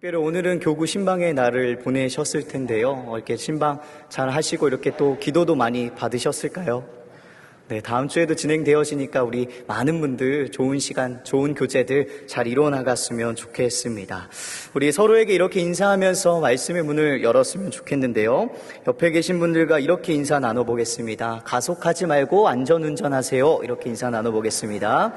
특별히 오늘은 교구 신방의 날을 보내셨을 텐데요. 이렇게 신방 잘 하시고 이렇게 또 기도도 많이 받으셨을까요? 네, 다음 주에도 진행되어지니까 우리 많은 분들 좋은 시간, 좋은 교제들 잘 이루어나갔으면 좋겠습니다. 우리 서로에게 이렇게 인사하면서 말씀의 문을 열었으면 좋겠는데요. 옆에 계신 분들과 이렇게 인사 나눠보겠습니다. 가속하지 말고 안전운전하세요. 이렇게 인사 나눠보겠습니다.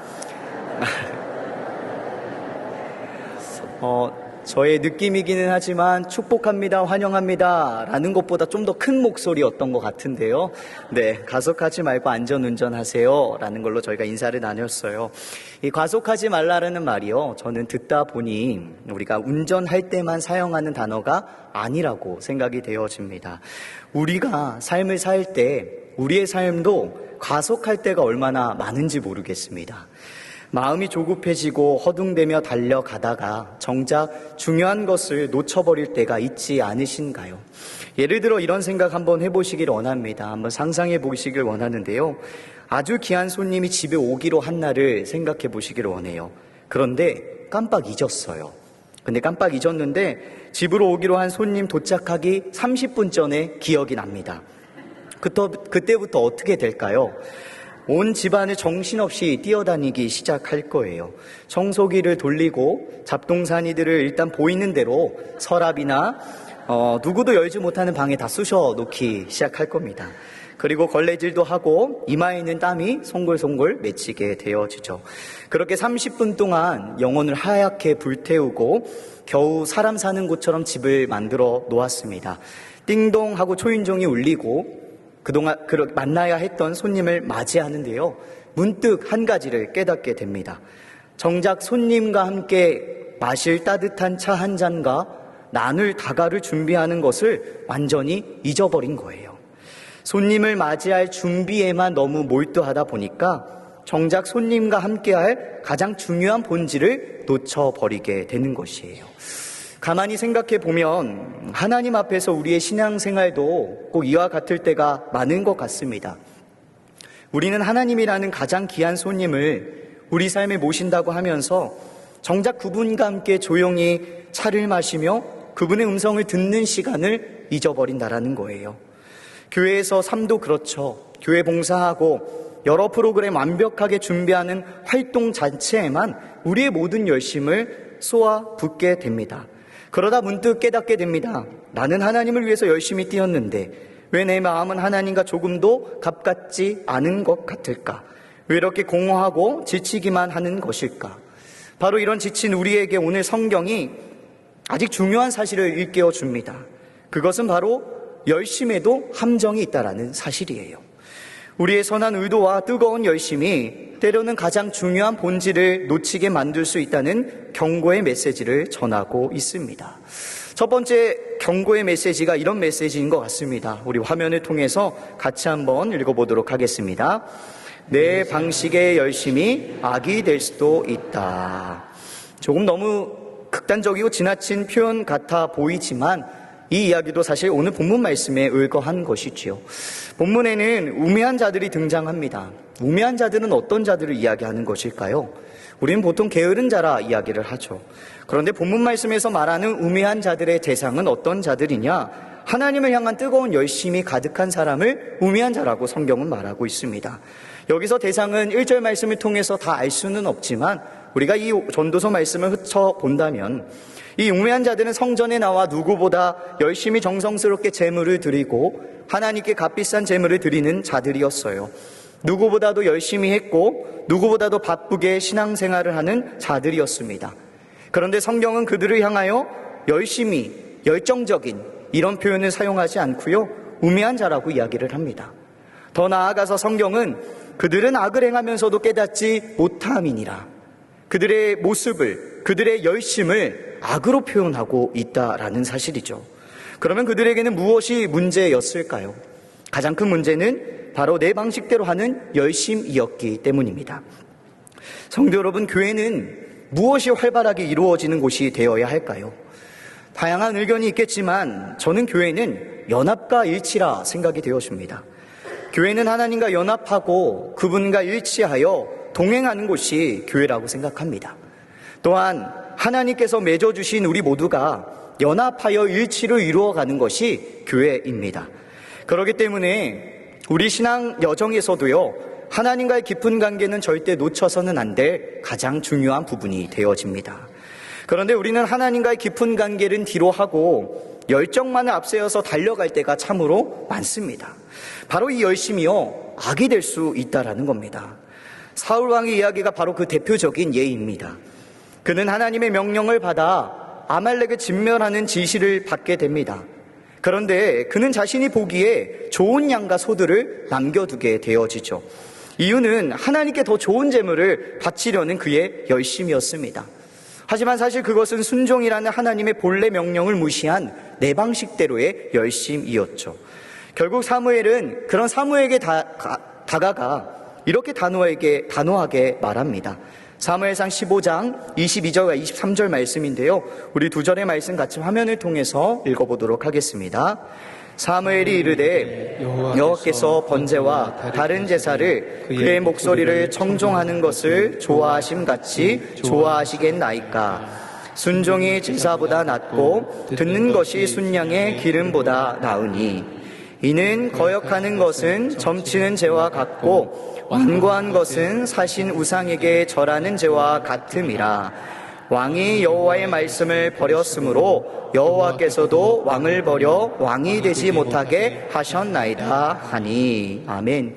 저의 느낌이기는 하지만 축복합니다, 환영합니다 라는 것보다 좀 더 큰 목소리였던 것 같은데요. 네, 가속하지 말고 안전운전하세요 라는 걸로 저희가 인사를 나눴어요. 이 가속하지 말라는 말이요, 저는 듣다 보니 우리가 운전할 때만 사용하는 단어가 아니라고 생각이 되어집니다. 우리가 삶을 살 때 우리의 삶도 가속할 때가 얼마나 많은지 모르겠습니다. 마음이 조급해지고 허둥대며 달려가다가 정작 중요한 것을 놓쳐버릴 때가 있지 않으신가요? 예를 들어 이런 생각 한번 해보시길 원합니다. 한번 상상해 보시길 원하는데요. 아주 귀한 손님이 집에 오기로 한 날을 생각해 보시길 원해요. 그런데 깜빡 잊었어요. 근데 깜빡 잊었는데 집으로 오기로 한 손님 도착하기 30분 전에 기억이 납니다. 그때부터 어떻게 될까요? 온 집안을 정신없이 뛰어다니기 시작할 거예요. 청소기를 돌리고 잡동사니들을 일단 보이는 대로 서랍이나 누구도 열지 못하는 방에 다 쑤셔 놓기 시작할 겁니다. 그리고 걸레질도 하고 이마에는 땀이 송골송골 맺히게 되어지죠. 그렇게 30분 동안 영혼을 하얗게 불태우고 겨우 사람 사는 곳처럼 집을 만들어 놓았습니다. 띵동 하고 초인종이 울리고 그동안 만나야 했던 손님을 맞이하는데요. 문득 한 가지를 깨닫게 됩니다. 정작 손님과 함께 마실 따뜻한 차 한 잔과 나눌 다가를 준비하는 것을 완전히 잊어버린 거예요. 손님을 맞이할 준비에만 너무 몰두하다 보니까 정작 손님과 함께할 가장 중요한 본질을 놓쳐버리게 되는 것이에요. 가만히 생각해 보면 하나님 앞에서 우리의 신앙생활도 꼭 이와 같을 때가 많은 것 같습니다. 우리는 하나님이라는 가장 귀한 손님을 우리 삶에 모신다고 하면서 정작 그분과 함께 조용히 차를 마시며 그분의 음성을 듣는 시간을 잊어버린다라는 거예요. 교회에서 삶도 그렇죠. 교회 봉사하고 여러 프로그램 완벽하게 준비하는 활동 자체에만 우리의 모든 열심을 쏟아붓게 됩니다. 그러다 문득 깨닫게 됩니다. 나는 하나님을 위해서 열심히 뛰었는데 왜 내 마음은 하나님과 조금도 가깝지 않은 것 같을까? 왜 이렇게 공허하고 지치기만 하는 것일까? 바로 이런 지친 우리에게 오늘 성경이 아직 중요한 사실을 일깨워 줍니다. 그것은 바로 열심에도 함정이 있다라는 사실이에요. 우리의 선한 의도와 뜨거운 열심이 때로는 가장 중요한 본질을 놓치게 만들 수 있다는 경고의 메시지를 전하고 있습니다. 첫 번째 경고의 메시지가 이런 메시지인 것 같습니다. 우리 화면을 통해서 같이 한번 읽어보도록 하겠습니다. 내 방식의 열심이 악이 될 수도 있다. 조금 너무 극단적이고 지나친 표현 같아 보이지만 이 이야기도 사실 오늘 본문 말씀에 의거한 것이지요. 본문에는 우매한 자들이 등장합니다. 우매한 자들은 어떤 자들을 이야기하는 것일까요? 우리는 보통 게으른 자라 이야기를 하죠. 그런데 본문 말씀에서 말하는 우매한 자들의 대상은 어떤 자들이냐? 하나님을 향한 뜨거운 열심이 가득한 사람을 우매한 자라고 성경은 말하고 있습니다. 여기서 대상은 1절 말씀을 통해서 다 알 수는 없지만 우리가 이 전도서 말씀을 흩쳐본다면 이 우매한 자들은 성전에 나와 누구보다 열심히 정성스럽게 제물을 드리고 하나님께 값비싼 제물을 드리는 자들이었어요. 누구보다도 열심히 했고 누구보다도 바쁘게 신앙생활을 하는 자들이었습니다. 그런데 성경은 그들을 향하여 열심히, 열정적인 이런 표현을 사용하지 않고요, 우매한 자라고 이야기를 합니다. 더 나아가서 성경은 그들은 악을 행하면서도 깨닫지 못함이니라, 그들의 모습을, 그들의 열심을 악으로 표현하고 있다라는 사실이죠. 그러면 그들에게는 무엇이 문제였을까요? 가장 큰 문제는 바로 내 방식대로 하는 열심이었기 때문입니다. 성도 여러분, 교회는 무엇이 활발하게 이루어지는 곳이 되어야 할까요? 다양한 의견이 있겠지만 저는 교회는 연합과 일치라 생각이 되어집니다. 교회는 하나님과 연합하고 그분과 일치하여 동행하는 곳이 교회라고 생각합니다. 또한 하나님께서 맺어주신 우리 모두가 연합하여 일치를 이루어가는 것이 교회입니다. 그렇기 때문에 우리 신앙 여정에서도요, 하나님과의 깊은 관계는 절대 놓쳐서는 안 될 가장 중요한 부분이 되어집니다. 그런데 우리는 하나님과의 깊은 관계를 뒤로 하고 열정만을 앞세워서 달려갈 때가 참으로 많습니다. 바로 이 열심이요, 악이 될 수 있다라는 겁니다. 사울 왕의 이야기가 바로 그 대표적인 예입니다. 그는 하나님의 명령을 받아 아말렉을 진멸하는 지시를 받게 됩니다. 그런데 그는 자신이 보기에 좋은 양과 소들을 남겨두게 되어지죠. 이유는 하나님께 더 좋은 재물을 바치려는 그의 열심이었습니다. 하지만 사실 그것은 순종이라는 하나님의 본래 명령을 무시한 내 방식대로의 열심이었죠. 결국 사무엘은 그런 사무엘에게 다가가 이렇게 단호하게 말합니다. 사무엘상 15장 22절과 23절 말씀인데요, 우리 두 절의 말씀 같이 화면을 통해서 읽어보도록 하겠습니다. 사무엘이 이르되 여호와께서 번제와 다른 제사를 그의 목소리를 청종하는 것을 좋아하심같이 좋아하시겠나이까. 순종이 제사보다 낫고 듣는 것이 순양의 기름보다 나으니 이는 거역하는 것은 점치는 죄와 같고 완고한 것은 사신 우상에게 절하는 죄와 같음이라. 왕이 여호와의 말씀을 버렸으므로 여호와께서도 왕을 버려 왕이 되지 못하게 하셨나이다 하니. 아멘.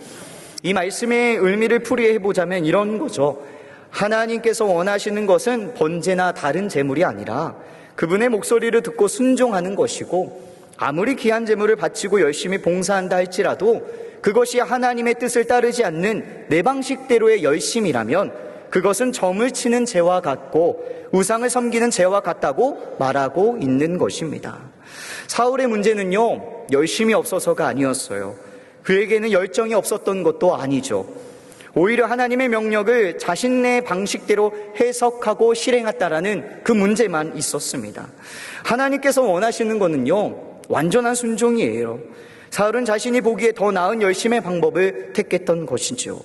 이 말씀의 의미를 풀이해보자면 이런 거죠. 하나님께서 원하시는 것은 번제나 다른 제물이 아니라 그분의 목소리를 듣고 순종하는 것이고, 아무리 귀한 제물을 바치고 열심히 봉사한다 할지라도 그것이 하나님의 뜻을 따르지 않는 내 방식대로의 열심이라면 그것은 점을 치는 죄와 같고 우상을 섬기는 죄와 같다고 말하고 있는 것입니다. 사울의 문제는요, 열심이 없어서가 아니었어요. 그에게는 열정이 없었던 것도 아니죠. 오히려 하나님의 명령을 자신의 방식대로 해석하고 실행했다라는 그 문제만 있었습니다. 하나님께서 원하시는 거는요, 완전한 순종이에요. 사울은 자신이 보기에 더 나은 열심의 방법을 택했던 것이죠.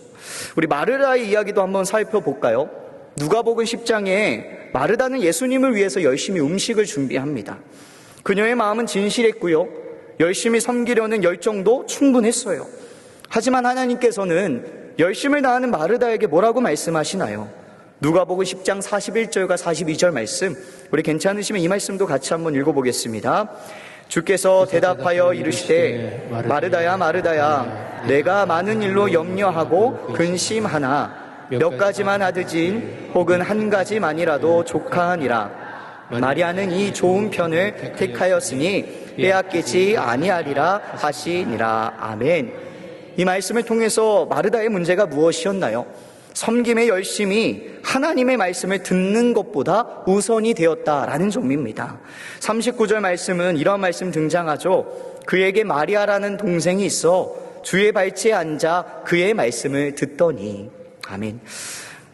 우리 마르다의 이야기도 한번 살펴볼까요? 누가복음 10장에 마르다는 예수님을 위해서 열심히 음식을 준비합니다. 그녀의 마음은 진실했고요, 열심히 섬기려는 열정도 충분했어요. 하지만 하나님께서는 열심을 다하는 마르다에게 뭐라고 말씀하시나요? 누가복음 10장 41절과 42절 말씀, 우리 괜찮으시면 이 말씀도 같이 한번 읽어보겠습니다. 주께서 대답하여 이르시되 마르다야 마르다야, 내가 많은 일로 염려하고 근심하나 몇 가지만 하드진 혹은 한 가지만이라도 족하니라. 마리아는 이 좋은 편을 택하였으니 빼앗기지 아니하리라 하시니라. 아멘. 이 말씀을 통해서 마르다의 문제가 무엇이었나요? 섬김의 열심이 하나님의 말씀을 듣는 것보다 우선이 되었다라는 점입니다. 39절 말씀은 이런 말씀 등장하죠. 그에게 마리아라는 동생이 있어 주의 발치에 앉아 그의 말씀을 듣더니. 아멘.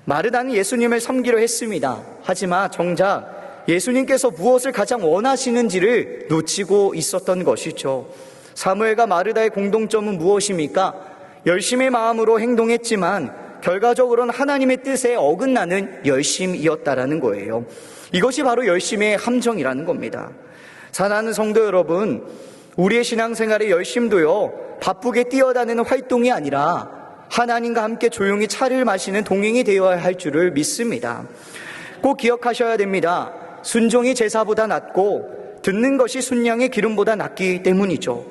마르다는 예수님을 섬기려 했습니다. 하지만 정작 예수님께서 무엇을 가장 원하시는지를 놓치고 있었던 것이죠. 사무엘과 마르다의 공동점은 무엇입니까? 열심의 마음으로 행동했지만 결과적으로는 하나님의 뜻에 어긋나는 열심이었다라는 거예요. 이것이 바로 열심의 함정이라는 겁니다. 사랑하는 성도 여러분, 우리의 신앙생활의 열심도요, 바쁘게 뛰어다니는 활동이 아니라 하나님과 함께 조용히 차를 마시는 동행이 되어야 할 줄을 믿습니다. 꼭 기억하셔야 됩니다. 순종이 제사보다 낫고 듣는 것이 순양의 기름보다 낫기 때문이죠.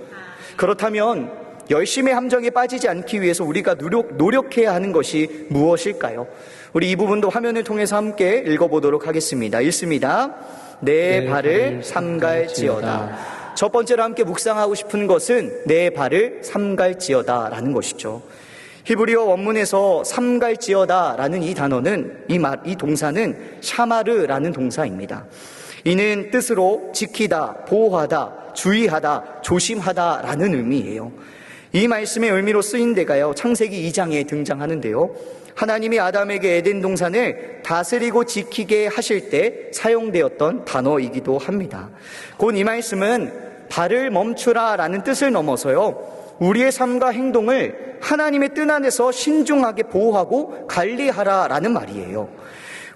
그렇다면 열심의 함정에 빠지지 않기 위해서 우리가 노력해야 하는 것이 무엇일까요? 우리 이 부분도 화면을 통해서 함께 읽어보도록 하겠습니다. 읽습니다. 내 발을 삼갈지어다. 첫 번째로 함께 묵상하고 싶은 것은 내 발을 삼갈지어다 라는 것이죠. 히브리어 원문에서 삼갈지어다라는 이 단어는, 이 동사는 샤마르라는 동사입니다. 이는 뜻으로 지키다, 보호하다, 주의하다, 조심하다라는 의미예요. 이 말씀의 의미로 쓰인 데가요, 창세기 2장에 등장하는데요, 하나님이 아담에게 에덴 동산을 다스리고 지키게 하실 때 사용되었던 단어이기도 합니다. 곧 이 말씀은 발을 멈추라 라는 뜻을 넘어서요, 우리의 삶과 행동을 하나님의 뜻 안에서 신중하게 보호하고 관리하라 라는 말이에요.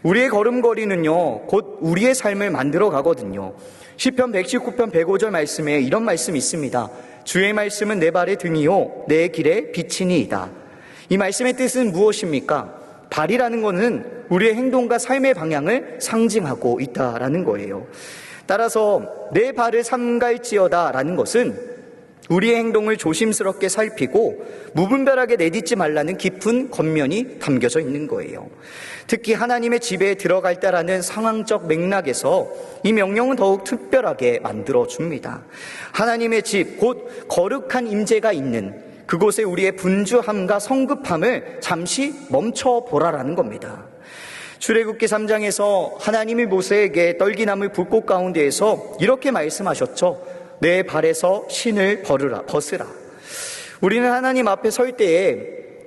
우리의 걸음걸이는요, 곧 우리의 삶을 만들어 가거든요. 시편 119편 105절 말씀에 이런 말씀이 있습니다. 주의 말씀은 내 발의 등이요 내 길의 빛이니이다. 이 말씀의 뜻은 무엇입니까? 발이라는 것은 우리의 행동과 삶의 방향을 상징하고 있다라는 거예요. 따라서 내 발을 삼갈지어다라는 것은 우리의 행동을 조심스럽게 살피고 무분별하게 내딛지 말라는 깊은 권면이 담겨져 있는 거예요. 특히 하나님의 집에 들어갈 때라는 상황적 맥락에서 이 명령은 더욱 특별하게 만들어줍니다. 하나님의 집, 곧 거룩한 임재가 있는 그곳에 우리의 분주함과 성급함을 잠시 멈춰보라라는 겁니다. 출애굽기 3장에서 하나님이 모세에게 떨기나무 불꽃 가운데에서 이렇게 말씀하셨죠. 내 발에서 신을 벗으라. 우리는 하나님 앞에 설 때에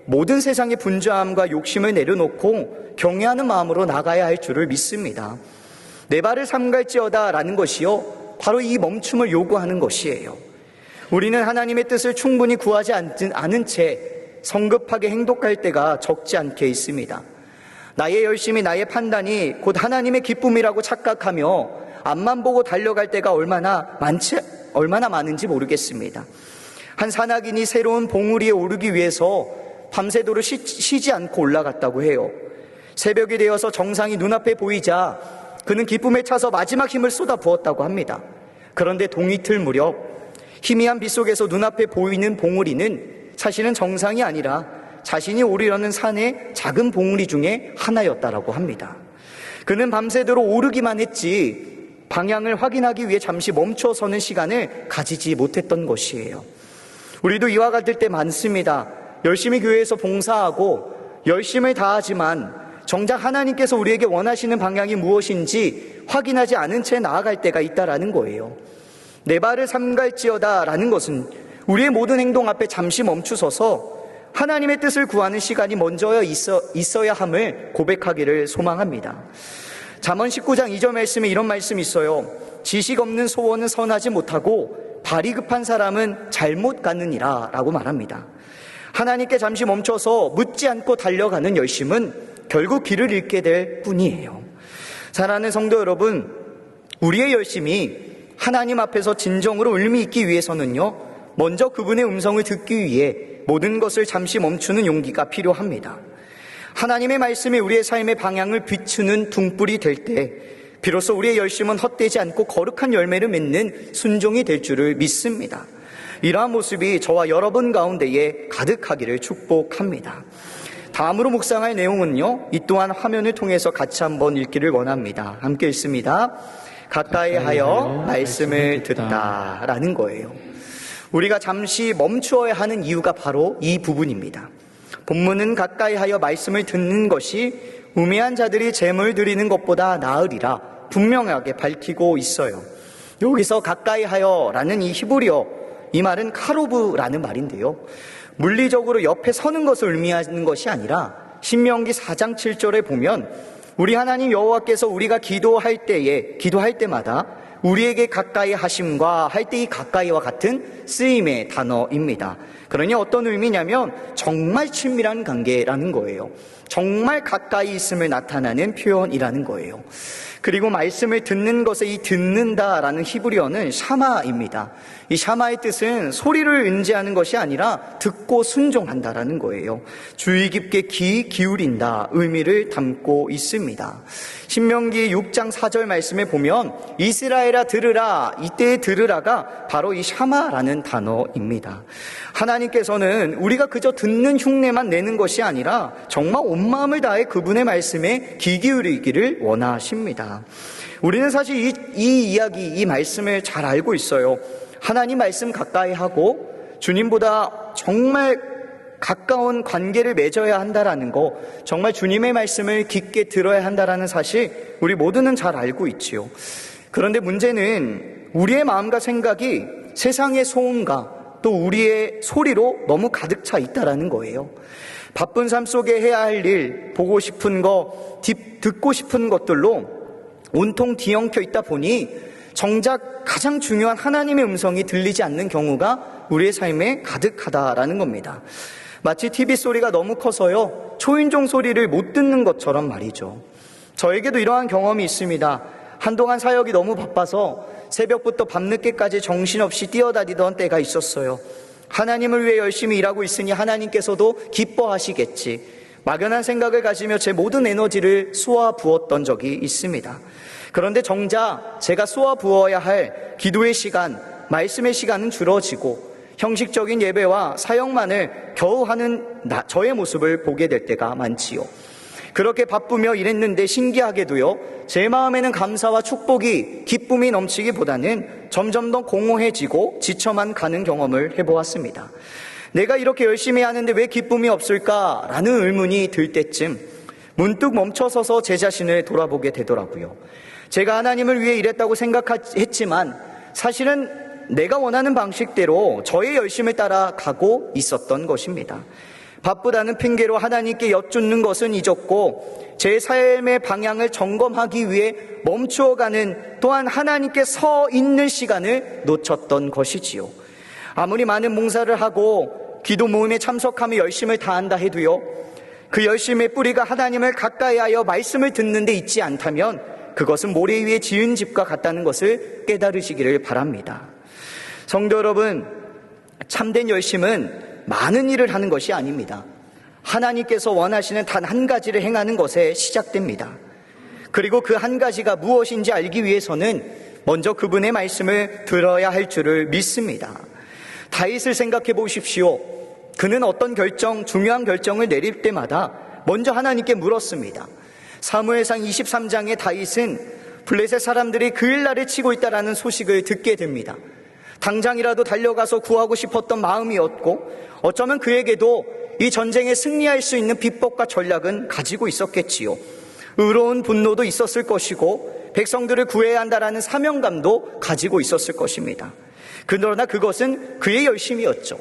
모든 세상의 분주함과 욕심을 내려놓고 경외하는 마음으로 나가야 할 줄을 믿습니다. 내 발을 삼갈지어다 라는 것이요, 바로 이 멈춤을 요구하는 것이에요. 우리는 하나님의 뜻을 충분히 구하지 않은 채 성급하게 행동할 때가 적지 않게 있습니다. 나의 열심이, 나의 판단이 곧 하나님의 기쁨이라고 착각하며 앞만 보고 달려갈 때가 얼마나 많은지 모르겠습니다. 한 산악인이 새로운 봉우리에 오르기 위해서 밤새도록 쉬지 않고 올라갔다고 해요. 새벽이 되어서 정상이 눈앞에 보이자 그는 기쁨에 차서 마지막 힘을 쏟아부었다고 합니다. 그런데 동이틀 무렵 희미한 빛 속에서 눈앞에 보이는 봉우리는 사실은 정상이 아니라 자신이 오르려는 산의 작은 봉우리 중에 하나였다라고 합니다. 그는 밤새도록 오르기만 했지 방향을 확인하기 위해 잠시 멈춰서는 시간을 가지지 못했던 것이에요. 우리도 이와 같을 때 많습니다. 열심히 교회에서 봉사하고 열심을 다하지만 정작 하나님께서 우리에게 원하시는 방향이 무엇인지 확인하지 않은 채 나아갈 때가 있다라는 거예요. 내 발을 삼갈지어다 라는 것은 우리의 모든 행동 앞에 잠시 멈추서서 하나님의 뜻을 구하는 시간이 먼저 있어야 함을 고백하기를 소망합니다. 잠언 19장 2절 말씀에 이런 말씀이 있어요. 지식 없는 소원은 선하지 못하고 발이 급한 사람은 잘못 가느니라 라고 말합니다. 하나님께 잠시 멈춰서 묻지 않고 달려가는 열심은 결국 길을 잃게 될 뿐이에요. 사랑하는 성도 여러분, 우리의 열심이 하나님 앞에서 진정으로 의미 있기 위해서는요, 먼저 그분의 음성을 듣기 위해 모든 것을 잠시 멈추는 용기가 필요합니다. 하나님의 말씀이 우리의 삶의 방향을 비추는 등불이 될 때 비로소 우리의 열심은 헛되지 않고 거룩한 열매를 맺는 순종이 될 줄을 믿습니다. 이러한 모습이 저와 여러분 가운데에 가득하기를 축복합니다. 다음으로 묵상할 내용은요, 이 또한 화면을 통해서 같이 한번 읽기를 원합니다. 함께 읽습니다. 가까이 하여 말씀을 듣다라는 거예요. 우리가 잠시 멈추어야 하는 이유가 바로 이 부분입니다. 본문은 가까이 하여 말씀을 듣는 것이 우매한 자들이 제물 드리는 것보다 나으리라 분명하게 밝히고 있어요. 여기서 가까이 하여라는 이 히브리어, 이 말은 카로브라는 말인데요, 물리적으로 옆에 서는 것을 의미하는 것이 아니라 신명기 4장 7절에 보면 우리 하나님 여호와께서 우리가 기도할 때마다 우리에게 가까이 하심과 할 때 이 가까이와 같은 쓰임의 단어입니다. 그러니 어떤 의미냐면 정말 친밀한 관계라는 거예요. 정말 가까이 있음을 나타내는 표현이라는 거예요. 그리고 말씀을 듣는 것에 이 듣는다라는 히브리어는 샤마입니다. 이 샤마의 뜻은 소리를 은지하는 것이 아니라 듣고 순종한다라는 거예요. 주의 깊게 귀 기울인다 의미를 담고 있습니다. 신명기 6장 4절 말씀에 보면 이스라엘아 들으라, 이때의 들으라가 바로 이 샤마라는 단어입니다. 하나님께서는 우리가 그저 듣는 흉내만 내는 것이 아니라 정말 온 마음을 다해 그분의 말씀에 귀 기울이기를 원하십니다. 우리는 사실 이 말씀을 잘 알고 있어요. 하나님 말씀 가까이 하고 주님보다 정말 가까운 관계를 맺어야 한다라는 거, 정말 주님의 말씀을 깊게 들어야 한다라는 사실 우리 모두는 잘 알고 있지요. 그런데 문제는 우리의 마음과 생각이 세상의 소음과 또 우리의 소리로 너무 가득 차 있다라는 거예요. 바쁜 삶 속에 해야 할 일, 보고 싶은 거, 듣고 싶은 것들로 온통 뒤엉켜 있다 보니 정작 가장 중요한 하나님의 음성이 들리지 않는 경우가 우리의 삶에 가득하다라는 겁니다. 마치 TV 소리가 너무 커서요, 초인종 소리를 못 듣는 것처럼 말이죠. 저에게도 이러한 경험이 있습니다. 한동안 사역이 너무 바빠서 새벽부터 밤늦게까지 정신없이 뛰어다니던 때가 있었어요. 하나님을 위해 열심히 일하고 있으니 하나님께서도 기뻐하시겠지. 막연한 생각을 가지며 제 모든 에너지를 쏟아 부었던 적이 있습니다. 그런데 정작 제가 쏟아 부어야 할 기도의 시간, 말씀의 시간은 줄어지고 형식적인 예배와 사역만을 겨우 하는 저의 모습을 보게 될 때가 많지요. 그렇게 바쁘며 일했는데 신기하게도요, 제 마음에는 감사와 축복이, 기쁨이 넘치기보다는 점점 더 공허해지고 지쳐만 가는 경험을 해보았습니다. 내가 이렇게 열심히 하는데 왜 기쁨이 없을까라는 의문이 들 때쯤 문득 멈춰서서 제 자신을 돌아보게 되더라고요. 제가 하나님을 위해 일했다고 생각했지만 사실은 내가 원하는 방식대로 저의 열심을 따라가고 있었던 것입니다. 바쁘다는 핑계로 하나님께 여쭙는 것은 잊었고 제 삶의 방향을 점검하기 위해 멈추어가는, 또한 하나님께 서 있는 시간을 놓쳤던 것이지요. 아무리 많은 봉사를 하고 기도 모임에 참석하며 열심을 다한다 해도요, 그 열심의 뿌리가 하나님을 가까이 하여 말씀을 듣는 데 있지 않다면 그것은 모래 위에 지은 집과 같다는 것을 깨달으시기를 바랍니다. 성도 여러분, 참된 열심은 많은 일을 하는 것이 아닙니다. 하나님께서 원하시는 단 한 가지를 행하는 것에 시작됩니다. 그리고 그 한 가지가 무엇인지 알기 위해서는 먼저 그분의 말씀을 들어야 할 줄을 믿습니다. 다윗을 생각해 보십시오. 그는 어떤 중요한 결정을 내릴 때마다 먼저 하나님께 물었습니다. 사무엘상 23장의 다윗은 블레셋 사람들이 그일라를 치고 있다라는 소식을 듣게 됩니다. 당장이라도 달려가서 구하고 싶었던 마음이었고, 어쩌면 그에게도 이 전쟁에 승리할 수 있는 비법과 전략은 가지고 있었겠지요. 의로운 분노도 있었을 것이고 백성들을 구해야 한다라는 사명감도 가지고 있었을 것입니다. 그러나 그것은 그의 열심이었죠.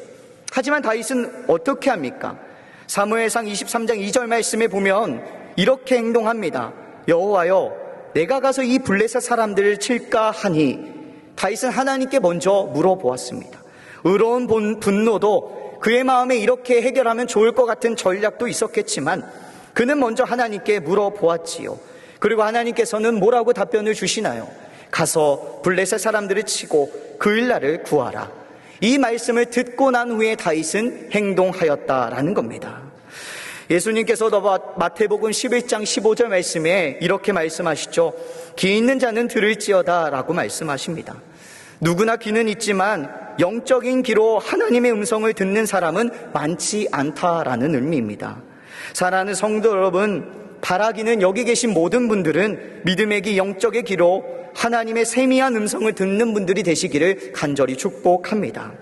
하지만 다윗은 어떻게 합니까? 사무엘상 23장 2절 말씀에 보면 이렇게 행동합니다. 여호와여, 내가 가서 이 블레셋 사람들을 칠까 하니. 다윗은 하나님께 먼저 물어보았습니다. 의로운 분노도 그의 마음에 이렇게 해결하면 좋을 것 같은 전략도 있었겠지만 그는 먼저 하나님께 물어보았지요. 그리고 하나님께서는 뭐라고 답변을 주시나요? 가서 블레셋 사람들을 치고 그일라를 구하라. 이 말씀을 듣고 난 후에 다윗은 행동하였다라는 겁니다. 예수님께서도 마태복음 11장 15절 말씀에 이렇게 말씀하시죠. 귀 있는 자는 들을지어다 라고 말씀하십니다. 누구나 귀는 있지만 영적인 귀로 하나님의 음성을 듣는 사람은 많지 않다라는 의미입니다. 사랑하는 성도 여러분, 바라기는 여기 계신 모든 분들은 믿음의 귀, 영적의 귀로 하나님의 세미한 음성을 듣는 분들이 되시기를 간절히 축복합니다.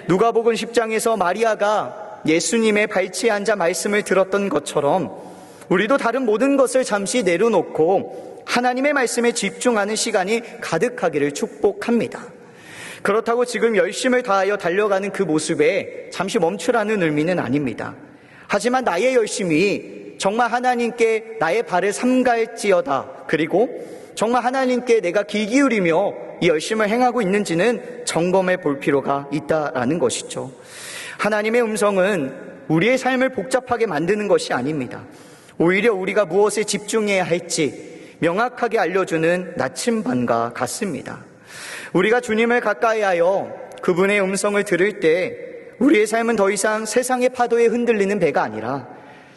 누가복음 10장에서 마리아가 예수님의 발치에 앉아 말씀을 들었던 것처럼 우리도 다른 모든 것을 잠시 내려놓고 하나님의 말씀에 집중하는 시간이 가득하기를 축복합니다. 그렇다고 지금 열심을 다하여 달려가는 그 모습에 잠시 멈추라는 의미는 아닙니다. 하지만 나의 열심이 정말 하나님께 나의 발을 삼갈지어다, 그리고 정말 하나님께 내가 귀 기울이며 이 열심을 행하고 있는지는 점검해 볼 필요가 있다라는 것이죠. 하나님의 음성은 우리의 삶을 복잡하게 만드는 것이 아닙니다. 오히려 우리가 무엇에 집중해야 할지 명확하게 알려주는 나침반과 같습니다. 우리가 주님을 가까이 하여 그분의 음성을 들을 때 우리의 삶은 더 이상 세상의 파도에 흔들리는 배가 아니라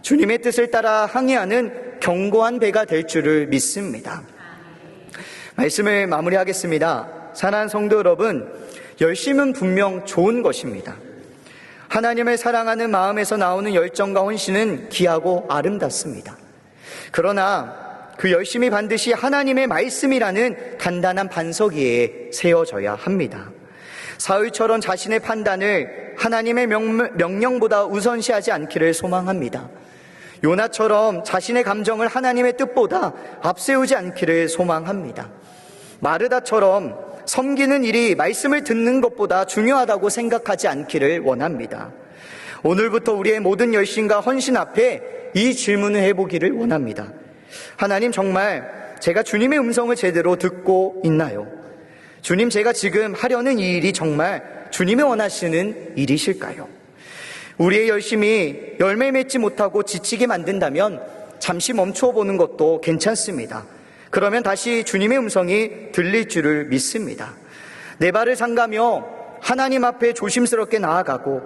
주님의 뜻을 따라 항해하는 견고한 배가 될 줄을 믿습니다. 말씀을 마무리하겠습니다. 사랑하는 성도 여러분, 열심은 분명 좋은 것입니다. 하나님을 사랑하는 마음에서 나오는 열정과 헌신은 귀하고 아름답습니다. 그러나 그 열심이 반드시 하나님의 말씀이라는 단단한 반석 위에 세워져야 합니다. 사울처럼 자신의 판단을 하나님의 명령보다 우선시하지 않기를 소망합니다. 요나처럼 자신의 감정을 하나님의 뜻보다 앞세우지 않기를 소망합니다. 마르다처럼 섬기는 일이 말씀을 듣는 것보다 중요하다고 생각하지 않기를 원합니다. 오늘부터 우리의 모든 열심과 헌신 앞에 이 질문을 해보기를 원합니다. 하나님, 정말 제가 주님의 음성을 제대로 듣고 있나요? 주님, 제가 지금 하려는 이 일이 정말 주님이 원하시는 일이실까요? 우리의 열심이 열매 맺지 못하고 지치게 만든다면 잠시 멈춰보는 것도 괜찮습니다. 그러면 다시 주님의 음성이 들릴 줄을 믿습니다. 내 발을 삼가며 하나님 앞에 조심스럽게 나아가고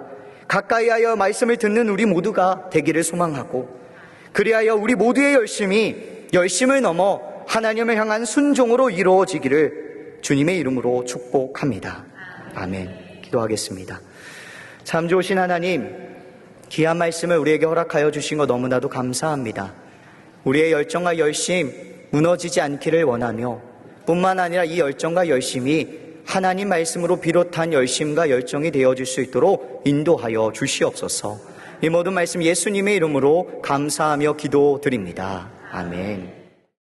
가까이 하여 말씀을 듣는 우리 모두가 되기를 소망하고, 그리하여 우리 모두의 열심을 넘어 하나님을 향한 순종으로 이루어지기를 주님의 이름으로 축복합니다. 아멘. 기도하겠습니다. 참 좋으신 하나님, 귀한 말씀을 우리에게 허락하여 주신 것 너무나도 감사합니다. 우리의 열정과 열심 무너지지 않기를 원하며, 뿐만 아니라 이 열정과 열심이 하나님 말씀으로 비롯한 열심과 열정이 되어질 수 있도록 인도하여 주시옵소서. 이 모든 말씀 예수님의 이름으로 감사하며 기도드립니다. 아멘.